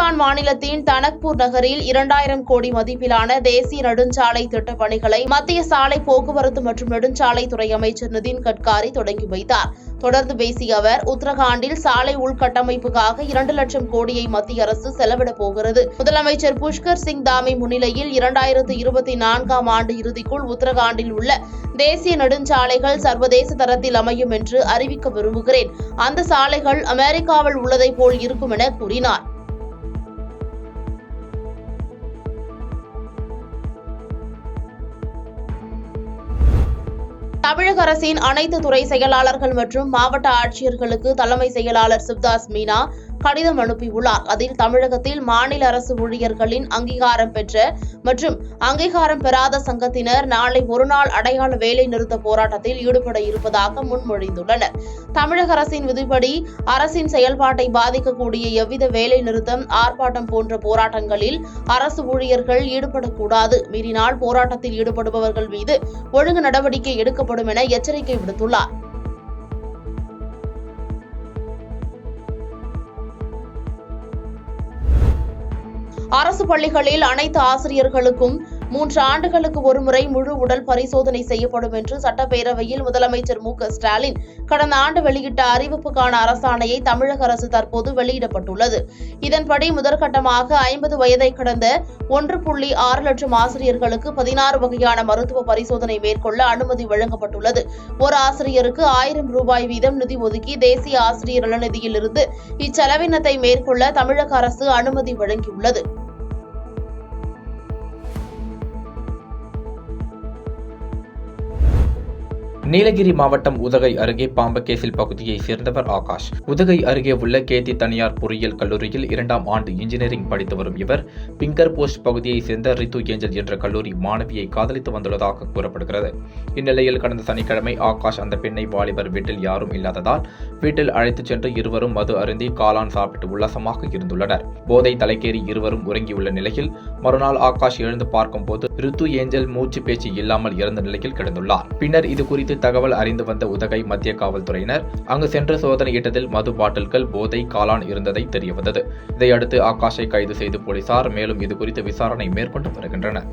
உத்தரகாண்ட் மாநிலத்தின் தனக்பூர் நகரில் 2000 கோடி மதிப்பிலான தேசிய நெடுஞ்சாலை திட்டப் பணிகளை மத்திய சாலை போக்குவரத்து மற்றும் நெடுஞ்சாலைத்துறை அமைச்சர் நிதின் கட்காரி தொடங்கி வைத்தார். தொடர்ந்து பேசிய அவர், உத்தரகாண்டில் சாலை உள்கட்டமைப்புக்காக 2 லட்சம் கோடியை மத்திய அரசு செலவிடப் போகிறது. முதலமைச்சர் புஷ்கர் சிங் தாமி முன்னிலையில் 2024ஆம் ஆண்டு இறுதிக்குள் உத்தரகாண்டில் உள்ள தேசிய நெடுஞ்சாலைகள் சர்வதேச தரத்தில் அமையும் என்று அறிவிக்க விரும்புகிறேன். அந்த சாலைகள் அமெரிக்காவில் உள்ளதைப் போல் இருக்கும் என கூறினார். தமிழக அரசின் அனைத்து துறை செயலாளர்கள் மற்றும் மாவட்ட ஆட்சியர்களுக்கு தலைமை செயலாளர் சிவ்தாஸ் மீனா கடிதம் அனுப்பியுள்ளார். அதில் தமிழகத்தில் மாநில அரசு ஊழியர்களின் அங்கீகாரம் பெற்ற மற்றும் அங்கீகாரம் பெறாத சங்கத்தினர் நாளை ஒருநாள் அடையாள வேலை நிறுத்த போராட்டத்தில் ஈடுபட இருப்பதாக முன்மொழிந்துள்ளனர். தமிழக அரசின் விதிப்படி அரசின் செயல்பாட்டை பாதிக்கக்கூடிய எவ்வித வேலை நிறுத்தம், ஆர்ப்பாட்டம் போன்ற போராட்டங்களில் அரசு ஊழியர்கள் ஈடுபடக்கூடாது. மீறினால் போராட்டத்தில் ஈடுபடுபவர்கள் மீது ஒழுங்கு நடவடிக்கை எடுக்கப்படும் என எச்சரிக்கை விடுத்துள்ளார். அரசு பள்ளிகளில் அனைத்து ஆசிரியர்களுக்கும் 3 ஆண்டுகளுக்கு ஒருமுறை முழு உடல் பரிசோதனை செய்யப்படும் என்று சட்டப்பேரவையில் முதலமைச்சர் ஸ்டாலின் கடந்த ஆண்டு வெளியிட்ட அறிவிப்புக்கான அரசாணையை தமிழக அரசு தற்போது வெளியிடப்பட்டுள்ளது. இதன்படி முதற்கட்டமாக 50 வயதை கடந்த 1.6 லட்சம் ஆசிரியர்களுக்கு 16 வகையான மருத்துவ பரிசோதனை மேற்கொள்ள அனுமதி வழங்கப்பட்டுள்ளது. ஒரு ஆசிரியருக்கு 1000 ரூபாய் வீதம் நிதி ஒதுக்கி தேசிய ஆசிரியர் நலநிதியிலிருந்து இச்செலவினத்தை மேற்கொள்ள தமிழக அரசு அனுமதி வழங்கியுள்ளது. நீலகிரி மாவட்டம் உதகை அருகே பாம்பகேசில் பகுதியைச் சேர்ந்தவர் ஆகாஷ். உதகை அருகே உள்ள கேதி தனியார் பொறியியல் கல்லூரியில் 2ஆம் ஆண்டு இன்ஜினியரிங் படித்து வரும் இவர் பிங்கர் போஸ்ட் பகுதியைச் சேர்ந்த ரித்து ஏஞ்சல் என்ற கல்லூரி மாணவியை காதலித்து வந்துள்ளதாக கூறப்படுகிறது. இந்நிலையில் கடந்த சனிக்கிழமை ஆகாஷ் அந்த பெண்ணை வாலிபர் வீட்டில் யாரும் இல்லாததால் வீட்டில் அழைத்துச் சென்று இருவரும் மது அருந்தி காளான் சாப்பிட்டு உல்லாசமாக இருந்துள்ளனர். போதை தலைக்கேறி இருவரும் உறங்கியுள்ள நிலையில் மறுநாள் ஆகாஷ் எழுந்து பார்க்கும்போது ரித்து ஏஞ்சல் மூச்சு பேச்சு இல்லாமல் இறந்த நிலையில் கிடந்துள்ளார். பின்னர் இது குறித்து தகவல் அறிந்து வந்த உதகை மத்திய காவல்துறையினர் அங்கு சென்று சோதனையிட்டதில் மது பாட்டில்கள், போதை, காளான் இருந்ததை தெரியவந்தது. இதையடுத்து ஆகாஷை கைது செய்து போலீசார் மேலும் இதுகுறித்து விசாரணை மேற்கொண்டு வருகின்றனர்.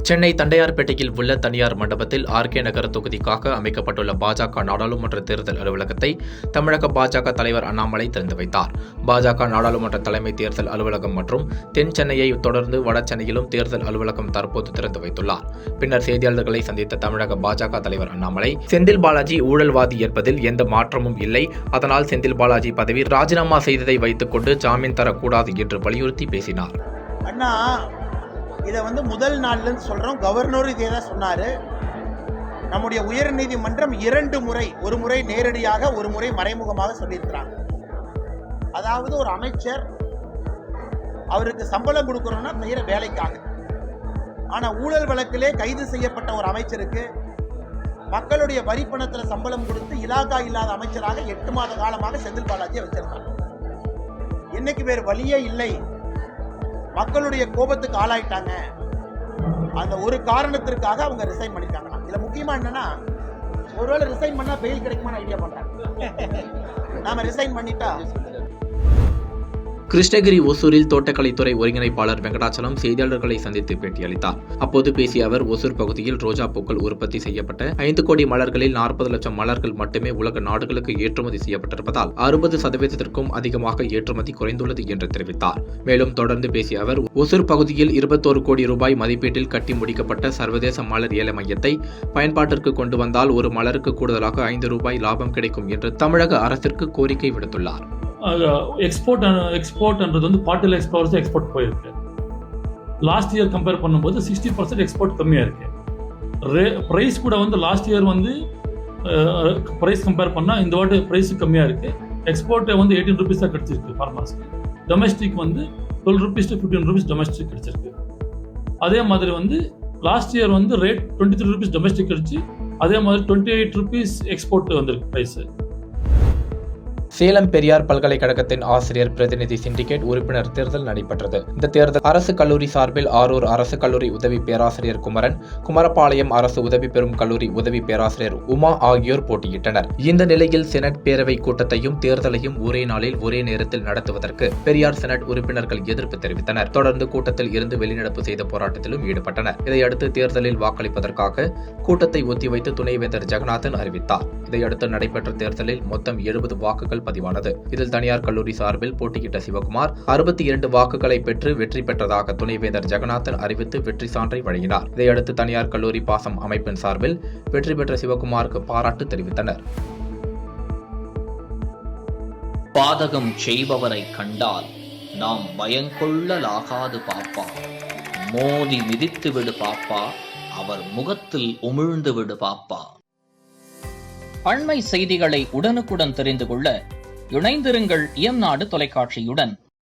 சென்னை தண்டையார்பேட்டையில் உள்ள தனியார் மண்டபத்தில் ஆர்கே நகர் தொகுதிக்காக அமைக்கப்பட்டுள்ள பாஜக நாடாளுமன்ற தேர்தல் அலுவலகத்தை தமிழக பாஜக தலைவர் அண்ணாமலை திறந்து வைத்தார். பாஜக நாடாளுமன்ற தலைமை தேர்தல் அலுவலகம் மற்றும் தென் சென்னையை தொடர்ந்து வட சென்னையிலும் தேர்தல் அலுவலகம் தற்போது திறந்து வைத்துள்ளார். பின்னர் செய்தியாளர்களை சந்தித்த தமிழக பாஜக தலைவர் அண்ணாமலை, செந்தில் பாலாஜி ஊழல்வாதி என்பதில் எந்த மாற்றமும் இல்லை, அதனால் செந்தில் பாலாஜி பதவி ராஜினாமா செய்ததை வைத்துக் கொண்டு ஜாமீன் தரக்கூடாது என்று வலியுறுத்தி பேசினார். இதை முதல் நாள்லேருந்து சொல்கிறோம். கவர்னரும் இதே தான் சொன்னார். நம்முடைய உயர்நீதிமன்றம் 2 முறை, ஒரு முறை நேரடியாக, ஒரு முறை மறைமுகமாக சொல்லியிருக்கிறாங்க. அதாவது ஒரு அமைச்சர் அவருக்கு சம்பளம் கொடுக்கணும்னா செய்கிற வேலைக்காக. ஆனால் ஊழல் வழக்கிலே கைது செய்யப்பட்ட ஒரு அமைச்சருக்கு மக்களுடைய வரி பணத்தில் சம்பளம் கொடுத்து இலாகா இல்லாத அமைச்சராக 8 மாத காலமாக செந்தில் பாலாஜியை வச்சிருக்காங்க. இன்னைக்கு வேறு வழியே இல்லை, மக்களுடைய கோபத்துக்கு ஆளாயிட்டாங்க. அந்த ஒரு காரணத்திற்காக அவங்க ரிசைன் பண்ணிட்டாங்கன்னா, இதுல முக்கியமா என்னன்னா, ஒருவேளை ரிசைன் பண்ணா பெயில் கிடைக்குமான்னு ஐடியா பண்றாங்க. நாம ரிசைன் பண்ணிட்டா. கிருஷ்ணகிரி ஒசூரில் தோட்டக்கலைத்துறை ஒருங்கிணைப்பாளர் வெங்கடாச்சலம் செய்தியாளர்களை சந்தித்து பேட்டியளித்தார். அப்போது பேசிய அவர், ஒசூர் பகுதியில் ரோஜா பூக்கள் உற்பத்தி செய்யப்பட்ட 5 கோடி மலர்களில் 40 லட்சம் மலர்கள் மட்டுமே உலக நாடுகளுக்கு ஏற்றுமதி செய்யப்பட்டிருப்பதால் 60% அதிகமாக ஏற்றுமதி குறைந்துள்ளது என்று தெரிவித்தார். மேலும் தொடர்ந்து பேசிய அவர், ஒசூர் பகுதியில் 21 கோடி ரூபாய் மதிப்பீட்டில் கட்டி முடிக்கப்பட்ட சர்வதேச மலர் ஏல மையத்தை பயன்பாட்டிற்கு கொண்டு வந்தால் ஒரு மலருக்கு கூடுதலாக 5 ரூபாய் லாபம் கிடைக்கும் என்று தமிழக அரசிற்கு கோரிக்கை விடுத்துள்ளார். எக்ஸ்போர்ட்ன்றது பாட்டில் எக்ஸ்ப்ளவர்ஸ் எக்ஸ்போர்ட் போயிருக்கு. லாஸ்ட் இயர் கம்பேர் பண்ணும்போது 60% எக்ஸ்போர்ட் கம்மியாக இருக்கு. ப்ரைஸ் கூட லாஸ்ட் இயர் ப்ரைஸ் கம்பேர் பண்ணால் இந்த வாட்டி ப்ரைஸ் கம்மியாக இருக்கு. எக்ஸ்போர்ட் 18 ரூபீஸ் தான் கிடைச்சிருக்கு ஃபார்மர்ஸ்க்கு. Domestic 12 rupees to 15 rupees domestic கிடைச்சிருக்கு. அதே மாதிரி last year rate 23 rupees domestic கிடைச்சி, அதே மாதிரி 28 ரூபீஸ் எக்ஸ்போர்ட் வந்திருக்கு ப்ரைஸ். சேலம் பெரியார் பல்கலைக்கழகத்தின் ஆசிரியர் பிரதிநிதி சிண்டிகேட் உறுப்பினர் தேர்தல் நடைபெற்றது. இந்த தேர்தல் அரசு கல்லூரி சார்பில் ஆரூர் அரசு கல்லூரி உதவி பேராசிரியர் குமரன், குமரபாளையம் அரசு உதவி பெறும் கல்லூரி உதவி பேராசிரியர் உமா ஆகியோர் போட்டியிட்டனர். இந்த நிலையில் செனட் பேரவை கூட்டத்தையும் தேர்தலையும் ஒரே நாளில் ஒரே நேரத்தில் நடத்துவதற்கு பெரியார் செனட் உறுப்பினர்கள் எதிர்ப்பு தெரிவித்தனர். தொடர்ந்து கூட்டத்தில் இருந்து வெளிநடப்பு செய்த போராட்டத்திலும் ஈடுபட்டனர். இதையடுத்து தேர்தலில் வாக்களிப்பதற்காக கூட்டத்தை ஒத்திவைத்து துணைவேந்தர் ஜெகநாதன் அறிவித்தார். இதையடுத்து நடைபெற்ற தேர்தலில் மொத்தம் 70 வாக்குகள் பதிவானது. இதில் தனியார் கல்லூரி சார்பில் போட்டியிட்ட சிவகுமார் 62 வாக்குகளை பெற்று வெற்றி பெற்றதாக துணைவேந்தர் ஜெகநாதன் அறிவித்து வெற்றி சான்றை வழங்கினார். இதையடுத்து தனியார் கல்லூரி பாசம் அமைப்பின் சார்பில் வெற்றி பெற்ற சிவகுமாருக்கு பாராட்டு தெரிவித்தனர். பாதகம் செய்பவரை கண்டால் நாம் பயங்கொள்ளலாகாது பாப்பா, மோதி மிதித்து விடு பாப்பா, அவர் முகத்தில் உமிழ்ந்து விடு பாப்பா. அண்மை செய்திகளை உடனுக்குடன் தெரிந்து கொள்ள இணைந்திருங்கள் இயம்நாடு தொலைக்காட்சியுடன்.